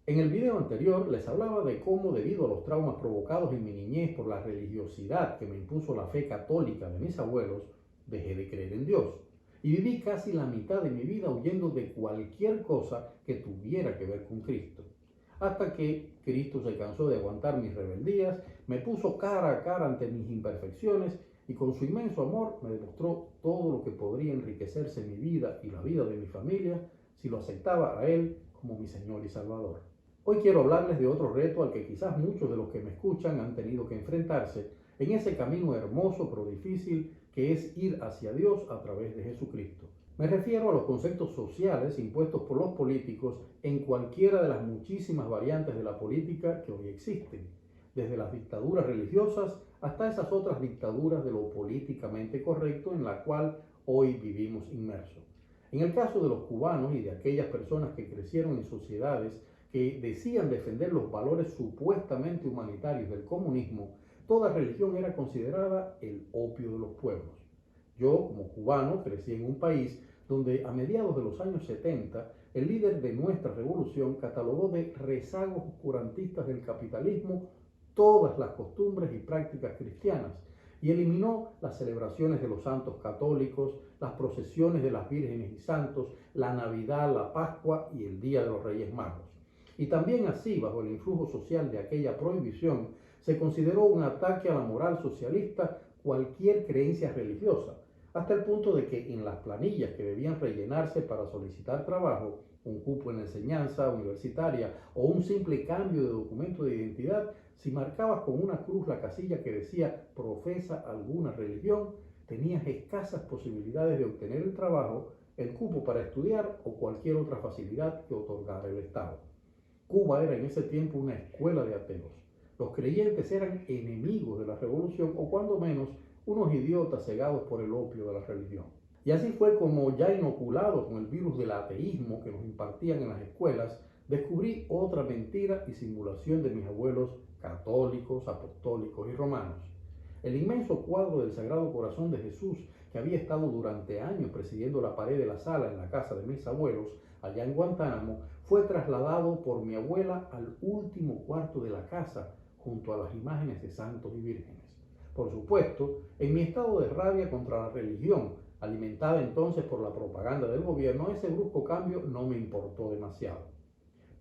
En el video anterior les hablaba de cómo, debido a los traumas provocados en mi niñez por la religiosidad que me impuso la fe católica de mis abuelos, dejé de creer en Dios y viví casi la mitad de mi vida huyendo de cualquier cosa que tuviera que ver con Cristo. Hasta que Cristo se cansó de aguantar mis rebeldías, me puso cara a cara ante mis imperfecciones y con su inmenso amor me demostró todo lo que podría enriquecerse mi vida y la vida de mi familia si lo aceptaba a Él como mi Señor y Salvador. Hoy quiero hablarles de otro reto al que quizás muchos de los que me escuchan han tenido que enfrentarse en ese camino hermoso pero difícil que es ir hacia Dios a través de Jesucristo. Me refiero a los conceptos sociales impuestos por los políticos en cualquiera de las muchísimas variantes de la política que hoy existen, desde las dictaduras religiosas hasta esas otras dictaduras de lo políticamente correcto en la cual hoy vivimos inmersos. En el caso de los cubanos y de aquellas personas que crecieron en sociedades que decían defender los valores supuestamente humanitarios del comunismo, toda religión era considerada el opio de los pueblos. Yo, como cubano, crecí en un país donde a mediados de los años 70, el líder de nuestra revolución catalogó de rezagos oscurantistas del capitalismo todas las costumbres y prácticas cristianas y eliminó las celebraciones de los santos católicos, las procesiones de las vírgenes y santos, la Navidad, la Pascua y el Día de los Reyes Magos. Y también así, bajo el influjo social de aquella prohibición, se consideró un ataque a la moral socialista cualquier creencia religiosa, hasta el punto de que en las planillas que debían rellenarse para solicitar trabajo, un cupo en la enseñanza universitaria o un simple cambio de documento de identidad, si marcabas con una cruz la casilla que decía profesa alguna religión, tenías escasas posibilidades de obtener el trabajo, el cupo para estudiar o cualquier otra facilidad que otorgara el Estado. Cuba era en ese tiempo una escuela de ateos. Los creyentes eran enemigos de la revolución o cuando menos unos idiotas cegados por el opio de la religión. Y así fue como, ya inoculado con el virus del ateísmo que nos impartían en las escuelas, descubrí otra mentira y simulación de mis abuelos católicos, apostólicos y romanos. El inmenso cuadro del Sagrado Corazón de Jesús, que había estado durante años presidiendo la pared de la sala en la casa de mis abuelos, allá en Guantánamo, fue trasladado por mi abuela al último cuarto de la casa, junto a las imágenes de santos y vírgenes. Por supuesto, en mi estado de rabia contra la religión, alimentada entonces por la propaganda del gobierno, ese brusco cambio no me importó demasiado.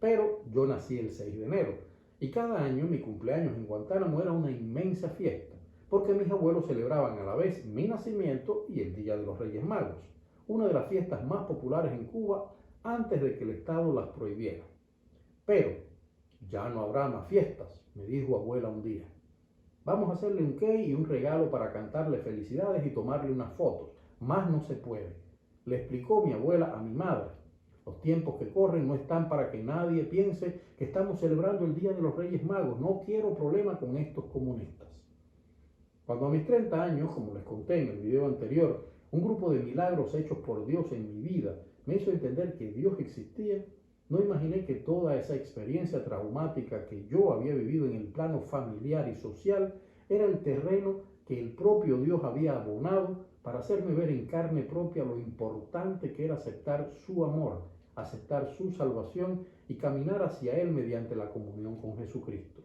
Pero yo nací el 6 de enero y cada año mi cumpleaños en Guantánamo era una inmensa fiesta, porque mis abuelos celebraban a la vez mi nacimiento y el Día de los Reyes Magos, una de las fiestas más populares en Cuba antes de que el Estado las prohibiera. Pero ya no habrá más fiestas, me dijo abuela un día. Vamos a hacerle un cake y un regalo para cantarle felicidades y tomarle unas fotos. Más no se puede. Le explicó mi abuela a mi madre. Los tiempos que corren no están para que nadie piense que estamos celebrando el Día de los Reyes Magos. No quiero problema con estos comunistas. Cuando a mis 30 años, como les conté en el video anterior, un grupo de milagros hechos por Dios en mi vida me hizo entender que Dios existía, no imaginé que toda esa experiencia traumática que yo había vivido en el plano familiar y social era el terreno que el propio Dios había abonado para hacerme ver en carne propia lo importante que era aceptar su amor, aceptar su salvación y caminar hacia Él mediante la comunión con Jesucristo.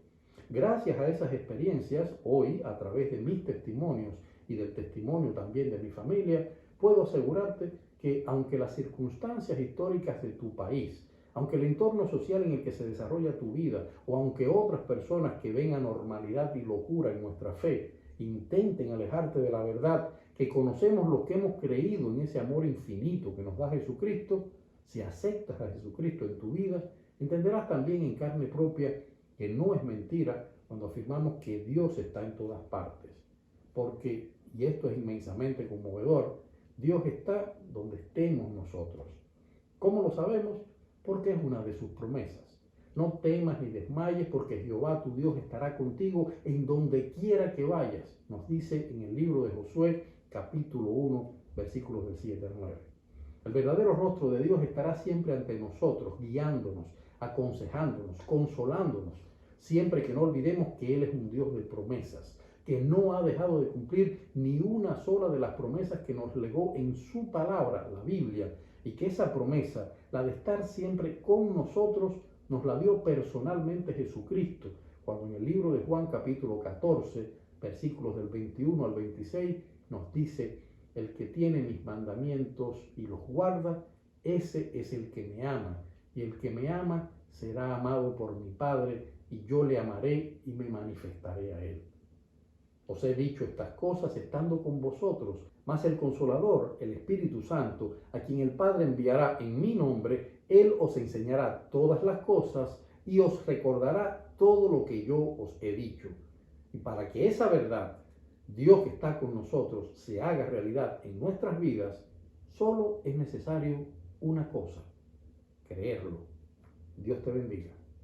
Gracias a esas experiencias, hoy, a través de mis testimonios y del testimonio también de mi familia, puedo asegurarte que aunque las circunstancias históricas de tu país, aunque el entorno social en el que se desarrolla tu vida, o aunque otras personas que ven anormalidad y locura en nuestra fe, intenten alejarte de la verdad, que conocemos lo que hemos creído en ese amor infinito que nos da Jesucristo, si aceptas a Jesucristo en tu vida, entenderás también en carne propia que no es mentira cuando afirmamos que Dios está en todas partes. Porque, y esto es inmensamente conmovedor, Dios está donde estemos nosotros. ¿Cómo lo sabemos? Porque es una de sus promesas. No temas ni desmayes, porque Jehová tu Dios estará contigo en donde quiera que vayas, nos dice en el libro de Josué, capítulo 1, versículos del 7 al 9. El verdadero rostro de Dios estará siempre ante nosotros, guiándonos, aconsejándonos, consolándonos, siempre que no olvidemos que Él es un Dios de promesas, que no ha dejado de cumplir ni una sola de las promesas que nos legó en su palabra, la Biblia, y que esa promesa, la de estar siempre con nosotros, nos la dio personalmente Jesucristo, cuando en el libro de Juan capítulo 14, versículos del 21 al 26, nos dice: el que tiene mis mandamientos y los guarda, ese es el que me ama, y el que me ama será amado por mi Padre, y yo le amaré y me manifestaré a él. Os he dicho estas cosas estando con vosotros, mas el Consolador, el Espíritu Santo, a quien el Padre enviará en mi nombre, él os enseñará todas las cosas y os recordará todo lo que yo os he dicho. Y para que esa verdad, Dios que está con nosotros, se haga realidad en nuestras vidas, solo es necesario una cosa: creerlo. Dios te bendiga.